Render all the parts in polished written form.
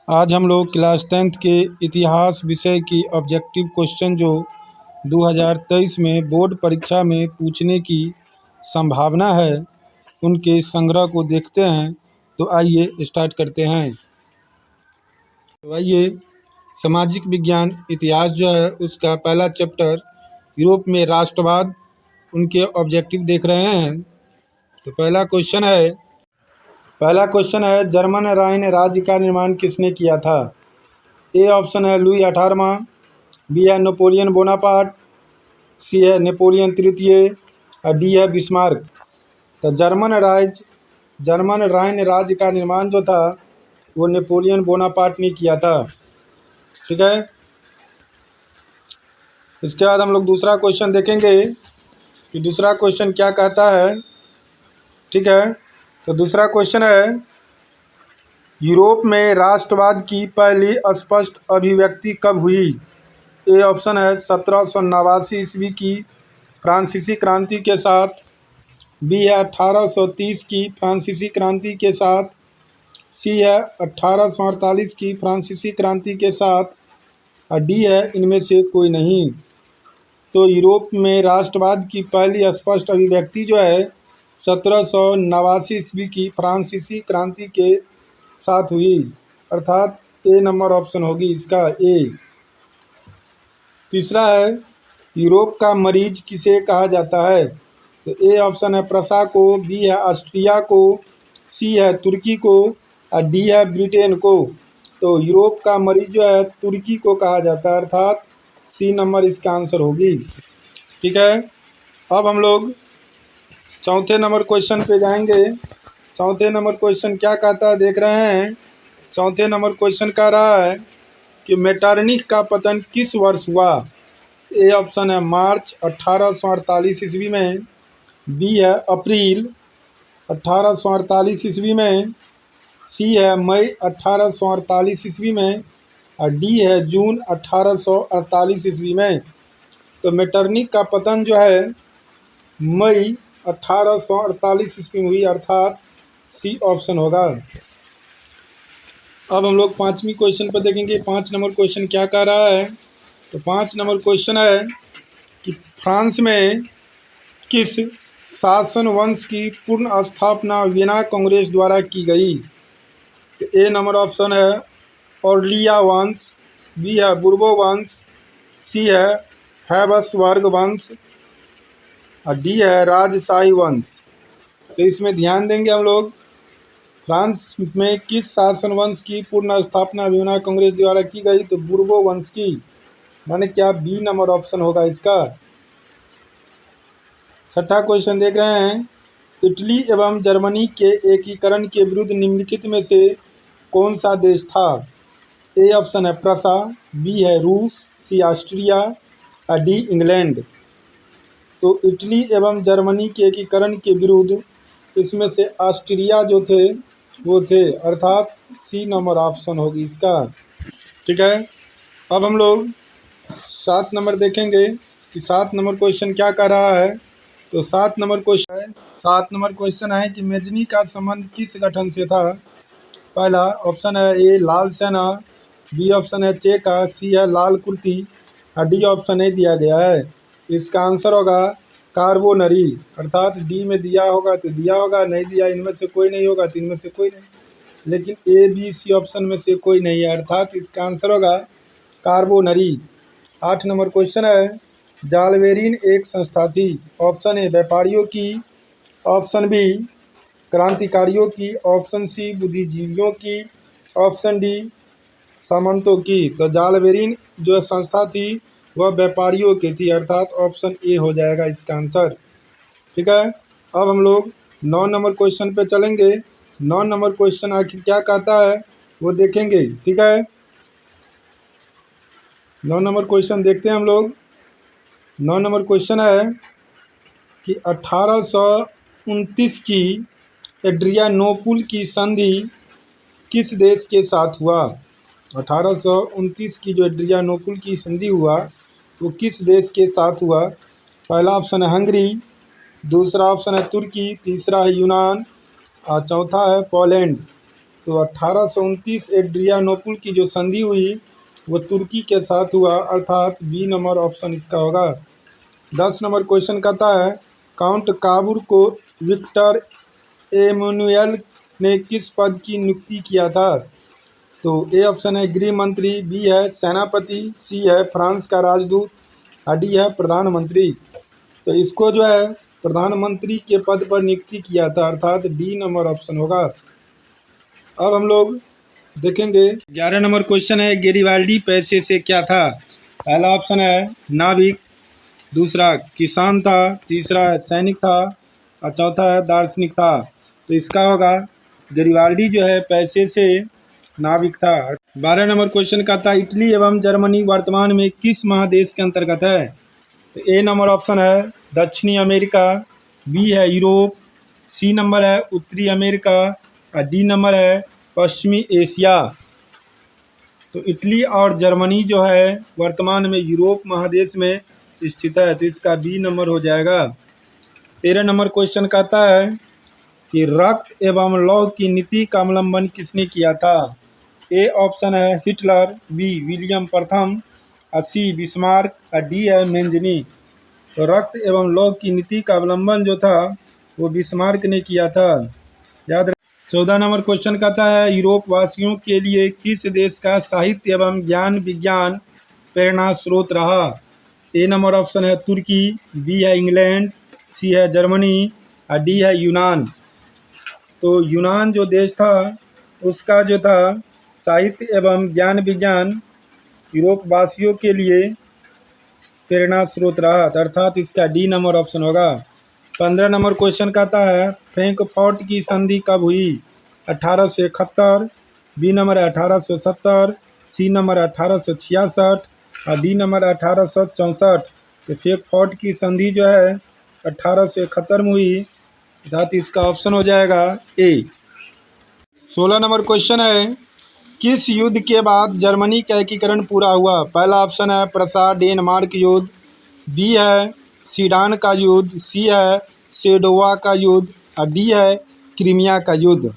आज हम लोग क्लास 10th के इतिहास विषय की ऑब्जेक्टिव क्वेश्चन जो 2023 में बोर्ड परीक्षा में पूछने की संभावना है उनके संग्रह को देखते हैं। तो आइए स्टार्ट करते हैं। तो आइए सामाजिक विज्ञान इतिहास जो है उसका पहला चैप्टर यूरोप में राष्ट्रवाद उनके ऑब्जेक्टिव देख रहे हैं। तो पहला क्वेश्चन है जर्मन राइन राज्य का निर्माण किसने किया था। ए ऑप्शन है लुई 18वां, बी है नेपोलियन बोनापार्ट, सी है नेपोलियन तृतीय और डी है बिस्मार्क। तो जर्मन राइन राज्य का निर्माण जो था वो नेपोलियन बोनापार्ट ने किया था। ठीक है, इसके बाद हम लोग दूसरा क्वेश्चन देखेंगे कि दूसरा क्वेश्चन क्या कहता है। ठीक है, तो दूसरा क्वेश्चन है यूरोप में राष्ट्रवाद की पहली स्पष्ट अभिव्यक्ति कब हुई। ए ऑप्शन है 1789 ईस्वी की फ्रांसीसी क्रांति के साथ, बी है 1830 की फ्रांसीसी क्रांति के साथ, सी है 1848 की फ्रांसीसी क्रांति के साथ और डी है इनमें से कोई नहीं। तो यूरोप में राष्ट्रवाद की पहली स्पष्ट अभिव्यक्ति जो है 1789 ईस्वी की फ्रांसीसी क्रांति के साथ हुई, अर्थात ए नंबर ऑप्शन होगी इसका ए। तीसरा है यूरोप का मरीज किसे कहा जाता है। तो ए ऑप्शन है प्रसा को, बी है ऑस्ट्रिया को, सी है तुर्की को और डी है ब्रिटेन को। तो यूरोप का मरीज जो है तुर्की को कहा जाता है, अर्थात सी नंबर इसका आंसर होगी। ठीक है, अब हम लोग चौथे नंबर क्वेश्चन पे जाएंगे। चौथे नंबर क्वेश्चन क्या कहता है देख रहे हैं। चौथे नंबर क्वेश्चन कह रहा है कि मेटरनिख का पतन किस वर्ष हुआ। ए ऑप्शन है मार्च 1848 ईस्वी में, बी है अप्रैल 1848 ईस्वी में, सी है मई 1848 ईस्वी में और डी है जून 1848 ईस्वी में। तो मेटरनिख का पतन जो है मई 1848 ईस्वी में हुई, अर्थात सी ऑप्शन होगा। अब हम लोग पाँचवीं क्वेश्चन पर देखेंगे 5 नंबर क्वेश्चन क्या कह रहा है। तो 5 नंबर क्वेश्चन है कि फ्रांस में किस शासन वंश की पूर्ण स्थापना वियना कांग्रेस द्वारा की गई। तो ए नंबर ऑप्शन है ऑर्लिया वंश, बी है बुर्बो वंश, सी है हैब्सबर्ग वंश और डी है राजशाही वंश। तो इसमें ध्यान देंगे हम लोग फ्रांस में किस शासन वंश की पूर्ण स्थापना वियना कांग्रेस द्वारा की गई। तो बुर्बो वंश की, माने क्या बी नंबर ऑप्शन होगा इसका। छठा क्वेश्चन देख रहे हैं इटली एवं जर्मनी के एकीकरण के विरुद्ध निम्नलिखित में से कौन सा देश था। ए ऑप्शन है प्रसा, बी है रूस, सी ऑस्ट्रिया और डी इंग्लैंड। तो इटली एवं जर्मनी के एकीकरण के विरुद्ध इसमें से ऑस्ट्रिया जो थे वो थे, अर्थात सी नंबर ऑप्शन होगी इसका। ठीक है, अब हम लोग 7 नंबर देखेंगे कि 7 नंबर क्वेश्चन क्या कर रहा है। तो 7 नंबर क्वेश्चन है कि मेजनी का संबंध किस गठन से था। पहला ऑप्शन है ए लाल सेना, बी ऑप्शन है चेका, सी है लाल कुर्ती और डी ऑप्शन नहीं दिया गया है। इसका आंसर होगा कार्बोनरी, अर्थात डी में दिया होगा तो दिया होगा, नहीं दिया इनमें से कोई नहीं होगा तो इनमें से कोई नहीं, लेकिन ए बी सी ऑप्शन में से कोई नहीं है, अर्थात इसका आंसर होगा कार्बोनरी। 8 नंबर क्वेश्चन है जालवेरिन एक संस्था थी। ऑप्शन ए व्यापारियों की, ऑप्शन बी क्रांतिकारियों की, ऑप्शन सी बुद्धिजीवियों की, ऑप्शन डी सामंतों की। तो जालवेरिन जो संस्था थी वह व्यापारियों की थी, अर्थात ऑप्शन ए हो जाएगा इसका आंसर। ठीक है, अब हम लोग 9 नंबर क्वेश्चन पे चलेंगे। 9 नंबर क्वेश्चन आखिर क्या कहता है वो देखेंगे। ठीक है, 9 नंबर क्वेश्चन देखते हैं हम लोग। 9 नंबर क्वेश्चन है कि 1829 की एड्रियानोपुल की संधि किस देश के साथ हुआ। 1829 की जो एड्रियानोपुल की संधि हुआ वो किस देश के साथ हुआ। पहला ऑप्शन है हंगरी, दूसरा ऑप्शन है तुर्की, तीसरा है यूनान और चौथा है पोलैंड। तो 1829 एड्रियानोपुल की जो संधि हुई वो तुर्की के साथ हुआ, अर्थात बी नंबर ऑप्शन इसका होगा। 10 नंबर क्वेश्चन कहता है काउंट काबूर को विक्टर एमैनुअल ने किस पद की नियुक्ति किया था? तो ए ऑप्शन है गृह मंत्री, बी है सेनापति, सी है फ्रांस का राजदूत और डी है प्रधानमंत्री। तो इसको जो है प्रधानमंत्री के पद पर नियुक्ति किया था, अर्थात डी नंबर ऑप्शन होगा। अब हम लोग देखेंगे 11 नंबर क्वेश्चन है गेरिबाल्डी पैसे से क्या था? पहला ऑप्शन है नाविक, दूसरा किसान था, तीसरा सैनिक था और चौथा है दार्शनिक था। तो इसका होगा गेरिबाल्डी जो है पैसे से नाविक था। 12 नंबर क्वेश्चन का था इटली एवं जर्मनी वर्तमान में किस महादेश के अंतर्गत है? तो ए नंबर ऑप्शन है दक्षिणी अमेरिका, बी है यूरोप, सी नंबर है उत्तरी अमेरिका और डी नंबर है पश्चिमी एशिया। तो इटली और जर्मनी जो है वर्तमान में यूरोप महादेश में स्थित है, तो इसका बी नंबर हो जाएगा। 13 नंबर क्वेश्चन कहता है कि रक्त एवं लौह की नीति का अवलंबन किसने किया था? ए ऑप्शन है हिटलर, बी विलियम प्रथम और सी बिस्मार्क और डी है मेंजनी। तो रक्त एवं लौह की नीति का अवलंबन जो था वो बिस्मार्क ने किया था, याद रखें। 14 नंबर क्वेश्चन कहता है यूरोप वासियों के लिए किस देश का साहित्य एवं ज्ञान विज्ञान प्रेरणा स्रोत रहा? ए नंबर ऑप्शन है तुर्की, बी है इंग्लैंड, सी है जर्मनी और डी है यूनान। तो यूनान जो देश था उसका जो था साहित्य एवं ज्ञान विज्ञान यूरोप वासियों के लिए प्रेरणा स्रोत रहा, अर्थात इसका डी नंबर ऑप्शन होगा। 15 नंबर क्वेश्चन कहता है फ्रैंकफर्ट की संधि कब हुई? 1871, बी नंबर है 1870, सी नंबर 1866 और डी नंबर 1864। तो फ्रैंकफर्ट की संधि जो है 1871 में हुई, अर्थात इसका ऑप्शन हो जाएगा ए। 16 नंबर क्वेश्चन है किस युद्ध के बाद जर्मनी का एकीकरण पूरा हुआ? पहला ऑप्शन है प्रसा डेनमार्क युद्ध, बी है सीडान का युद्ध, सी है सेडोवा का युद्ध और डी है क्रीमिया का युद्ध।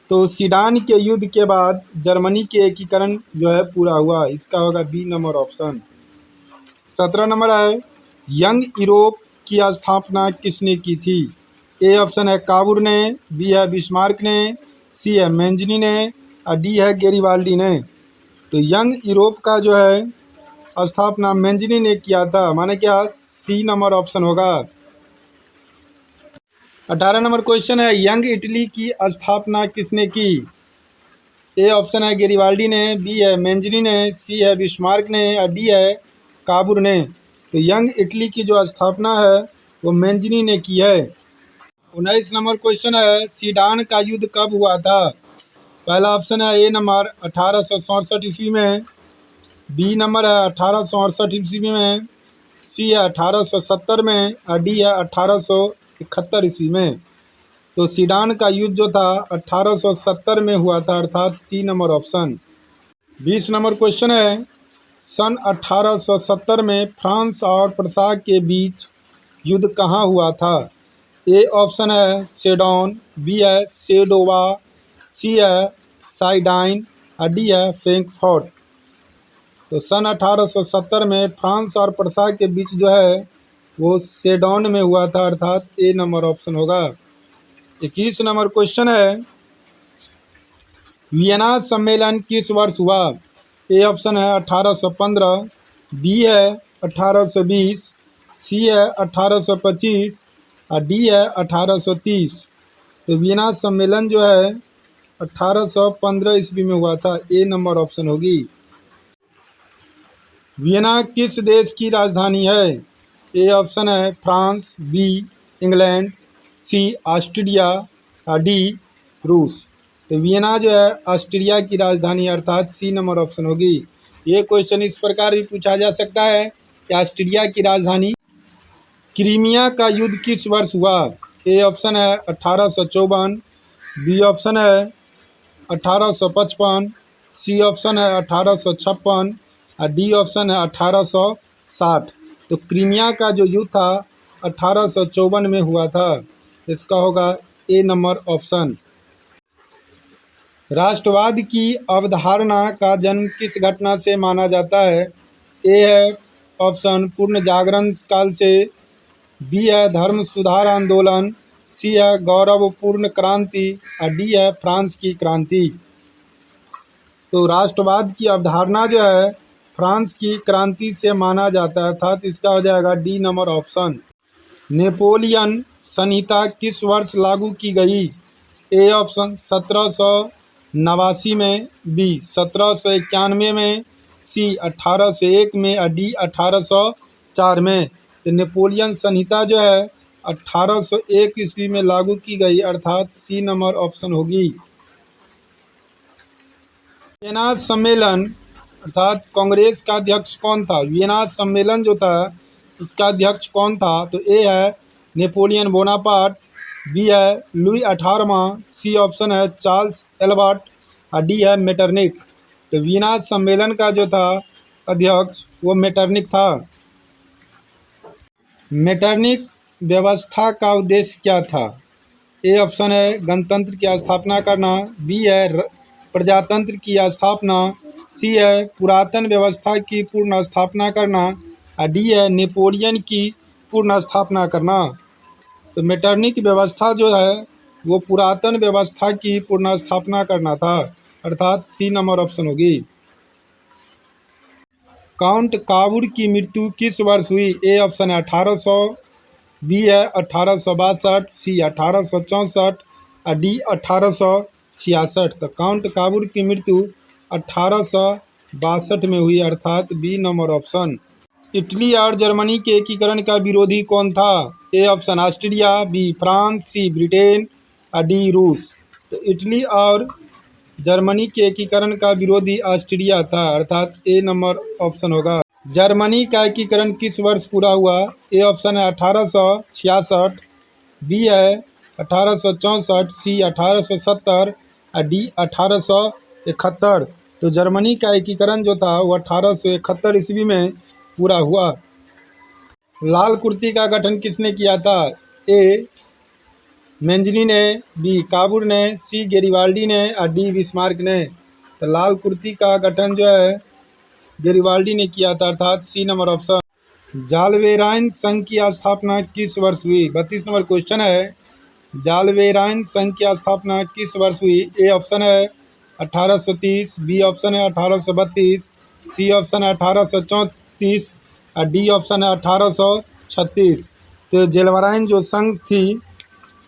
तो सीडान के युद्ध के बाद जर्मनी के एकीकरण जो है पूरा हुआ, इसका होगा बी नंबर ऑप्शन। 17 नंबर है यंग यूरोप की स्थापना किसने की थी? ए ऑप्शन है काबूर ने, बी है बिस्मार्क ने, सी है मेंजनी ने और डी है गेरिबाल्डी ने। तो यंग यूरोप का जो है स्थापना मेंजनी ने किया था, माने क्या सी नंबर ऑप्शन होगा। 18 नंबर क्वेश्चन है यंग इटली की स्थापना किसने की? ए ऑप्शन है गेरिबाल्डी ने, बी है मेंजनी ने, सी है बिस्मार्क ने और डी है काबूर ने। तो यंग इटली की जो स्थापना है वो मेंजनी ने की है। 19 नंबर क्वेश्चन है सीडान का युद्ध कब हुआ था? पहला ऑप्शन है ए नंबर 1867 ईस्वी में, बी नंबर है 1868 ईस्वी में, सी है 1870 में और डी है 1871 ईस्वी में। तो सीडान का युद्ध जो था 1870 में हुआ था, अर्थात C number option. 20 number question है सन 1870 में फ्रांस और प्रसा के बीच युद्ध कहाँ हुआ था? ए ऑप्शन है सेडोन, बी है सेडोवा, सी है साइडाइन और डी है फ्रैंकफर्ट। तो सन 1870 में फ्रांस और प्रसा के बीच जो है वो सेडोन में हुआ था, अर्थात ए नंबर ऑप्शन होगा। 21 नंबर क्वेश्चन है वियना सम्मेलन किस वर्ष हुआ? ए ऑप्शन है 1815, बी है 1820, सी है 1825 और डी है 1830। तो वियना सम्मेलन जो है 1815 ईस्वी में हुआ था, ए नंबर ऑप्शन होगी। वियना किस देश की राजधानी है? ए ऑप्शन है फ्रांस, बी इंग्लैंड, सी ऑस्ट्रिया और डी रूस। तो वियना जो है ऑस्ट्रिया की राजधानी, अर्थात सी नंबर ऑप्शन होगी। ये क्वेश्चन इस प्रकार भी पूछा जा सकता है कि ऑस्ट्रिया की राजधानी। क्रीमिया का युद्ध किस वर्ष हुआ? ए ऑप्शन है 1854, बी ऑप्शन है 1855, सी ऑप्शन है 1856 और डी ऑप्शन है 1860। तो क्रीमिया का जो युद्ध था 1854 में हुआ था, इसका होगा ए नंबर ऑप्शन। राष्ट्रवाद की अवधारणा का जन्म किस घटना से माना जाता है? ए है ऑप्शन पूर्ण जागरण काल से, बी है धर्म सुधार आंदोलन, सी है गौरवपूर्ण क्रांति और डी है फ्रांस की क्रांति। तो राष्ट्रवाद की अवधारणा जो है फ्रांस की क्रांति से माना जाता है, अर्थात इसका हो जाएगा डी नंबर ऑप्शन। नेपोलियन संहिता किस वर्ष लागू की गई? ए ऑप्शन 1789 में, बी 1791 में, सी 1801 में और डी 1804 में। तो नेपोलियन संहिता जो है 1801 ईस्वी में लागू की गई, अर्थात सी नंबर ऑप्शन होगी। वियना सम्मेलन अर्थात कांग्रेस का अध्यक्ष कौन था? वियना सम्मेलन जो था उसका अध्यक्ष कौन था? तो ए है नेपोलियन बोनापार्ट, बी है लुई 18वां, सी ऑप्शन है चार्ल्स एल्बर्ट और डी है मेटरनिक। तो वियना सम्मेलन का जो था अध्यक्ष वो मेटरनिक था। मेटरनिक व्यवस्था का उद्देश्य क्या था? ए ऑप्शन है गणतंत्र की स्थापना करना, बी है प्रजातंत्र की स्थापना, सी है पुरातन व्यवस्था की पूर्ण स्थापना करना और डी है नेपोलियन की पूर्ण स्थापना करना। तो मेटरनिक व्यवस्था जो है वो पुरातन व्यवस्था की पूर्ण स्थापना करना था, अर्थात सी नंबर ऑप्शन होगी। काउंट काबूर की मृत्यु किस वर्ष हुई? ए ऑप्शन है 1800, बी है 1862, सी 1864 और डी 1866। तो काउंट काबूर की मृत्यु 1862 में हुई, अर्थात बी नंबर ऑप्शन। इटली और जर्मनी के एकीकरण का विरोधी कौन था? A option Austria, B France, C Britain और डी रूस। तो इटली और जर्मनी के एकीकरण का विरोधी ऑस्ट्रिया था, अर्थात ए नंबर ऑप्शन होगा। जर्मनी का एकीकरण किस वर्ष पूरा हुआ? ए ऑप्शन है 1866, बी है 1864, सी 1870 और डी 1871। तो जर्मनी का एकीकरण जो था वो 1871 ईस्वी में पूरा हुआ। लाल कुर्ती का गठन किसने किया था? ए मेंजनी ने, बी काबूर ने, सी गेरिबाल्डी ने और डी बिस्मार्क ने। तो लाल कुर्ती का गठन जो है गेरिबाल्डी ने किया था, अर्थात सी नंबर ऑप्शन। जालवेराइन संघ की स्थापना किस वर्ष हुई? 32 नंबर क्वेश्चन है। जालवेराइन संघ की स्थापना किस वर्ष हुई? ए ऑप्शन है 1830, बी ऑप्शन है 1832, सी ऑप्शन है 1834 और डी ऑप्शन है 1836। तो जालवेराइन जो संघ थी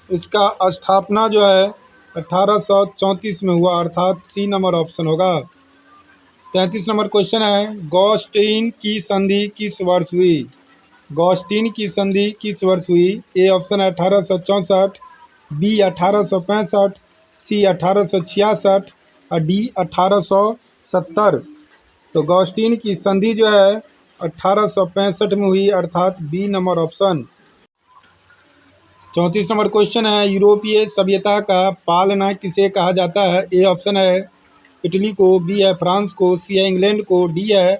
इसका स्थापना जो है 1834 में हुआ, अर्थात सी नंबर ऑप्शन होगा। 33 नंबर क्वेश्चन है। गॉस्टीन की संधि किस वर्ष हुई? गॉस्टीन की संधि किस वर्ष हुई? ए ऑप्शन है 1864, बी 1865, सी 1866 और डी 1870। तो गॉस्टीन की संधि जो है 1865 में हुई, अर्थात B number option. 34 number question है। यूरोपीय सभ्यता का पालना किसे कहा जाता है? ए ऑप्शन है इटली को, बी है फ्रांस को, सी है इंग्लैंड को, डी है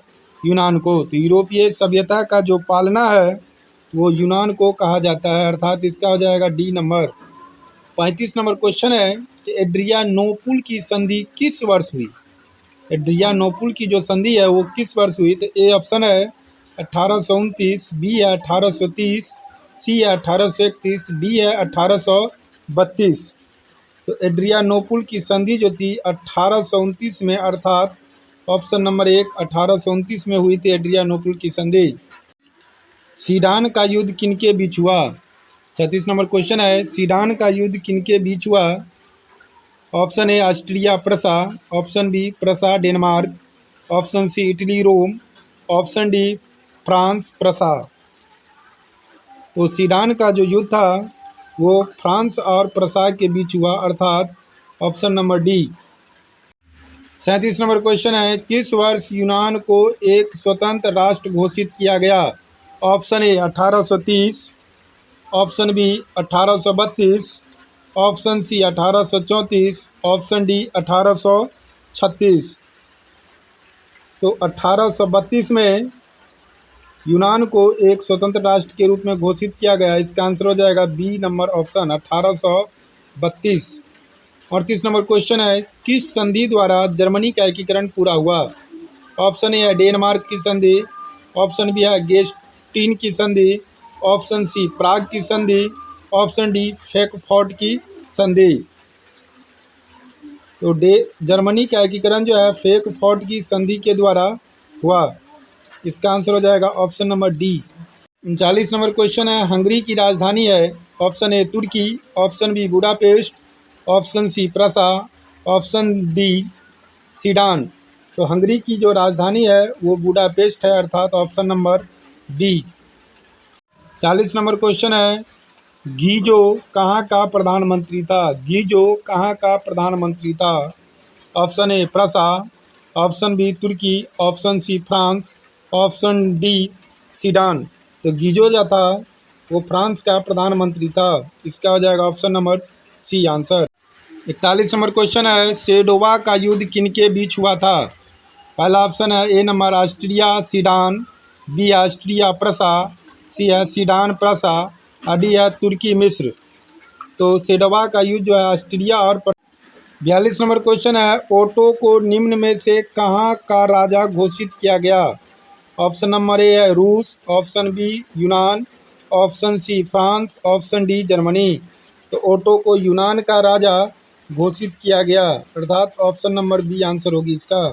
यूनान को। तो यूरोपीय सभ्यता का जो पालना है वो यूनान को कहा जाता है, अर्थात इसका हो जाएगा डी नंबर। 35 नंबर क्वेश्चन है कि एड्रियानोपुल की संधि किस वर्ष हुई? एड्रियानोपुल की जो संधि है वो किस वर्ष हुई? तो ए ऑप्शन है 1829, बी है 1830, सी है 1831, डी है 1832। तो एड्रियानोपुल की संधि जो थी 1829 में, अर्थात ऑप्शन नंबर 1 1829 में हुई थी एड्रियानोपुल की संधि। सीडान का युद्ध किनके बीच हुआ? 36 नंबर क्वेश्चन है। सीडान का युद्ध किनके बीच हुआ? Option A Austria Prussia, option B Prussia Denmark, option C Italy Rome, option D France Prussia. तो सीडान का जो युद्ध था वो फ्रांस और प्रसा के बीच हुआ, अर्थात option number D. 37 number question है। किस वर्ष यूनान को एक स्वतंत्र राष्ट्र घोषित किया गया? Option A 1830, option B 1832, option C 1834, option D 1836। तो 1832 में यूनान को एक स्वतंत्र राष्ट्र के रूप में घोषित किया गया। इसका आंसर हो जाएगा B number option 1832। 38 number question है। किस संधि द्वारा जर्मनी का एकीकरण पूरा हुआ? ऑप्शन ए है डेनमार्क की संधि, ऑप्शन बी है गेस्टीन की संधि, ऑप्शन सी प्राग की संधि, ऑप्शन डी फ्रैंकफर्ट की संधि। तो जर्मनी का एकीकरण जो है फ्रैंकफर्ट की संधि के द्वारा हुआ। इसका आंसर हो जाएगा option number D. 39 number question है, हंगरी की राजधानी है? ऑप्शन ए तुर्की, option B Budapest, option C Prussia, option D Sedan. तो हंगरी की जो राजधानी है वो बुडापेस्ट है, अर्थात option number D. 40 number question है, गीजो कहाँ का प्रधानमंत्री था? गीजो कहाँ का प्रधानमंत्री था? Option A Prussia, option B तुर्की, option C France, option D Sedan. तो गीजो जो था वो फ्रांस का प्रधानमंत्री था। इसका हो जाएगा option number C answer. 41 number question है, सेडोवा का युद्ध किनके बीच हुआ था? पहला ऑप्शन है A number Austria Sedan, B Austria Prussia, C है सीडान प्रसा और डी है तुर्की मिस्र। तो सेडोवा का युद्ध जो है ऑस्ट्रिया और 42 नंबर क्वेश्चन है, ओटो को निम्न में से कहाँ का राजा घोषित किया गया? ऑप्शन नंबर ए है रूस, ऑप्शन बी यूनान, option C France, option D Germany. तो ओटो को यूनान का राजा घोषित किया गया, अर्थात ऑप्शन नंबर बी आंसर होगी इसका।